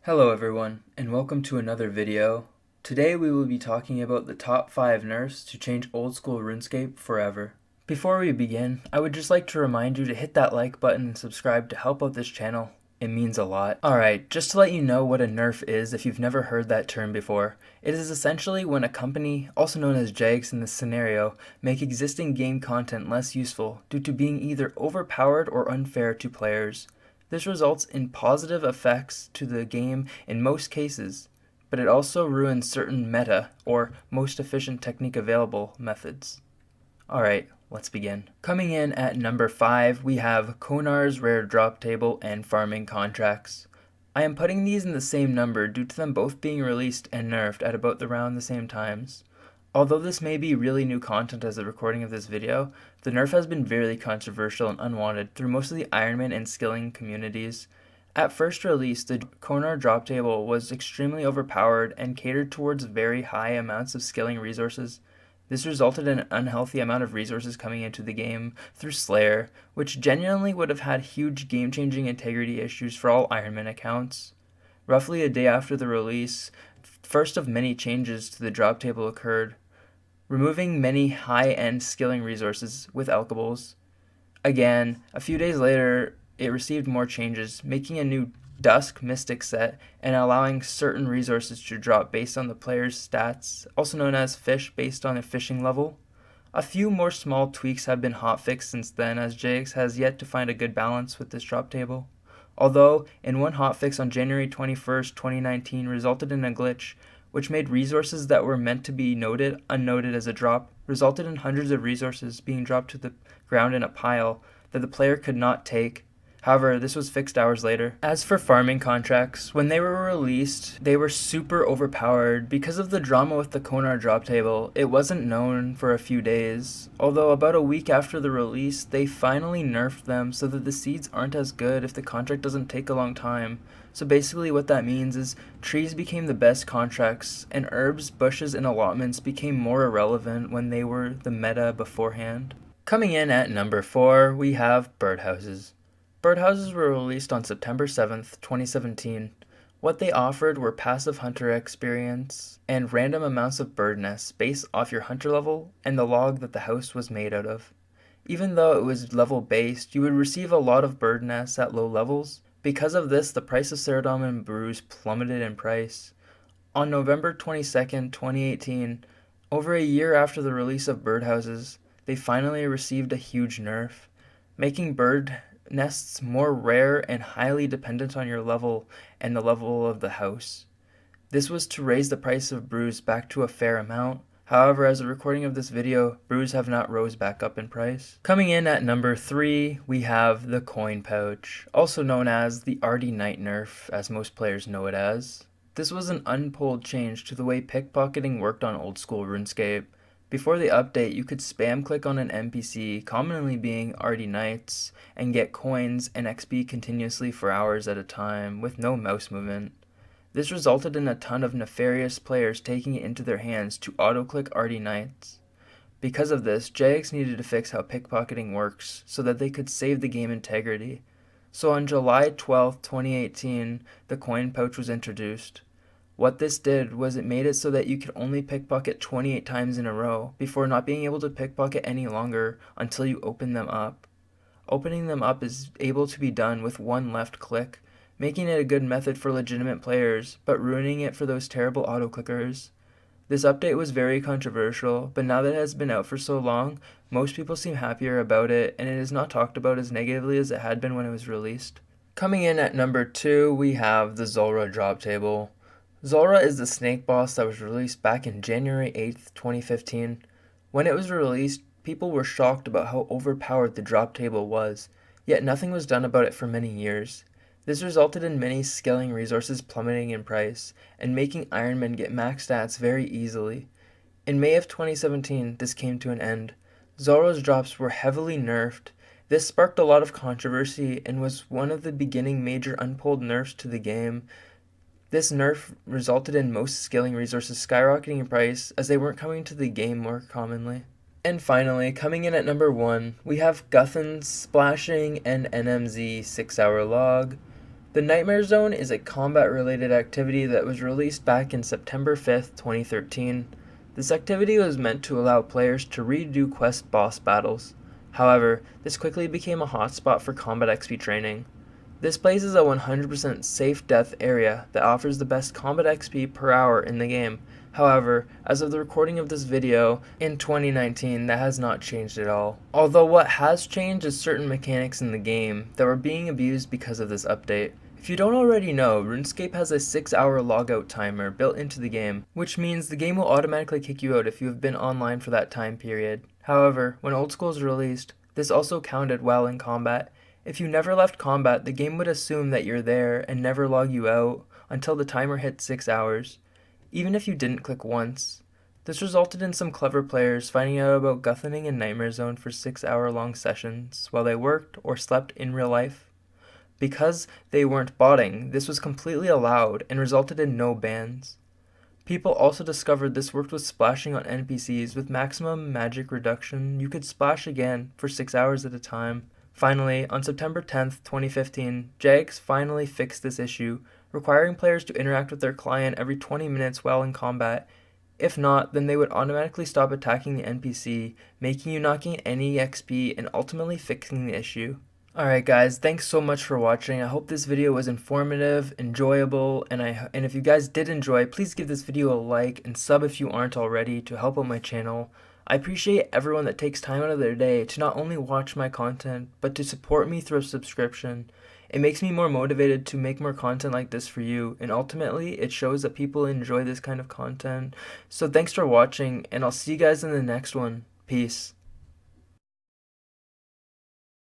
Hello everyone, and welcome to another video. Today we will be talking about the top 5 nerfs to change old school RuneScape forever. Before we begin, I would just like to remind you to hit that like button and subscribe to help out this channel. It means a lot. Alright, just to let you know what a nerf is if you've never heard that term before. It is essentially when a company, also known as Jags in this scenario, make existing game content less useful due to being either overpowered or unfair to players. This results in positive effects to the game in most cases, but it also ruins certain meta, or most efficient technique available, methods. Alright, let's begin. Coming in at number 5, we have Konar's Rare Drop Table and Farming Contracts. I am putting these in the same number due to them both being released and nerfed at about around the same times. Although this may be really new content as the recording of this video, the nerf has been very controversial and unwanted through most of the Ironman and skilling communities. At first release, the Konar drop table was extremely overpowered and catered towards very high amounts of skilling resources. This resulted in an unhealthy amount of resources coming into the game through Slayer, which genuinely would have had huge game-changing integrity issues for all Ironman accounts. Roughly a day after the release, first of many changes to the drop table occurred, removing many high-end skilling resources with alkables. Again, a few days later, it received more changes, making a new Dusk Mystic set and allowing certain resources to drop based on the player's stats, also known as fish based on their fishing level. A few more small tweaks have been hotfixed since then, as JX has yet to find a good balance with this drop table. Although, in one hotfix on January 21st, 2019 resulted in a glitch, which made resources that were meant to be noted unnoted as a drop, resulted in hundreds of resources being dropped to the ground in a pile that the player could not take. However, this was fixed hours later. As for farming contracts, when they were released, they were super overpowered. Because of the drama with the Konar drop table, it wasn't known for a few days. Although about a week after the release, they finally nerfed them so that the seeds aren't as good if the contract doesn't take a long time. So basically what that means is trees became the best contracts, and herbs, bushes, and allotments became more irrelevant when they were the meta beforehand. Coming in at number 4, we have Birdhouses. Birdhouses were released on September 7th, 2017. What they offered were passive hunter experience and random amounts of bird nests based off your hunter level and the log that the house was made out of. Even though it was level based, you would receive a lot of bird nests at low levels. Because of this, the price of Ceradon and brews plummeted in price. On November 22nd, 2018, over a year after the release of Birdhouses, they finally received a huge nerf, making bird nests more rare and highly dependent on your level and the level of the house. This was to raise the price of brews back to a fair amount. However, as a recording of this video, brews have not rose back up in price. Coming in at number 3, we have the coin pouch, also known as the Artie Knight nerf, as most players know it as. This was an unpulled change to the way pickpocketing worked on old school RuneScape. Before the update, you could spam click on an NPC, commonly being Artie Knights, and get coins and XP continuously for hours at a time, with no mouse movement. This resulted in a ton of nefarious players taking it into their hands to auto-click Artie Knights. Because of this, JX needed to fix how pickpocketing works, so that they could save the game integrity. So on July 12, 2018, the coin pouch was introduced. What this did was it made it so that you could only pickpocket 28 times in a row before not being able to pickpocket any longer until you open them up. Opening them up is able to be done with one left click, making it a good method for legitimate players, but ruining it for those terrible auto-clickers. This update was very controversial, but now that it has been out for so long, most people seem happier about it, and it is not talked about as negatively as it had been when it was released. Coming in at number 2, we have the Zhora drop table. Zhora is the snake boss that was released back in January 8th, 2015. When it was released, people were shocked about how overpowered the drop table was, yet nothing was done about it for many years. This resulted in many skilling resources plummeting in price, and making Ironmen get max stats very easily. In May of 2017, this came to an end. Zhora's drops were heavily nerfed. This sparked a lot of controversy and was one of the beginning major unpulled nerfs to the game. This nerf resulted in most skilling resources skyrocketing in price as they weren't coming to the game more commonly. And finally, coming in at number 1, we have Guthan's Splashing and NMZ 6-hour log. The Nightmare Zone is a combat-related activity that was released back in September 5th, 2013. This activity was meant to allow players to redo quest boss battles. However, this quickly became a hotspot for combat XP training. This place is a 100% safe death area that offers the best combat XP per hour in the game. However, as of the recording of this video in 2019, that has not changed at all. Although what has changed is certain mechanics in the game that were being abused because of this update. If you don't already know, RuneScape has a 6-hour logout timer built into the game, which means the game will automatically kick you out if you have been online for that time period. However, when Old School was released, this also counted while in combat. If you never left combat, the game would assume that you're there and never log you out until the timer hit 6 hours, even if you didn't click once. This resulted in some clever players finding out about Guthaning in Nightmare Zone for 6-hour long sessions while they worked or slept in real life. Because they weren't botting, this was completely allowed and resulted in no bans. People also discovered this worked with splashing on NPCs with maximum magic reduction. You could splash again for 6 hours at a time. Finally, on September 10th, 2015, Jagex finally fixed this issue, requiring players to interact with their client every 20 minutes while in combat. If not, then they would automatically stop attacking the NPC, making you not gain any XP and ultimately fixing the issue. Alright guys, thanks so much for watching. I hope this video was informative, enjoyable, and if you guys did enjoy, please give this video a like and sub if you aren't already to help out my channel. I appreciate everyone that takes time out of their day to not only watch my content, but to support me through a subscription. It makes me more motivated to make more content like this for you, and ultimately it shows that people enjoy this kind of content. So thanks for watching, and I'll see you guys in the next one. Peace.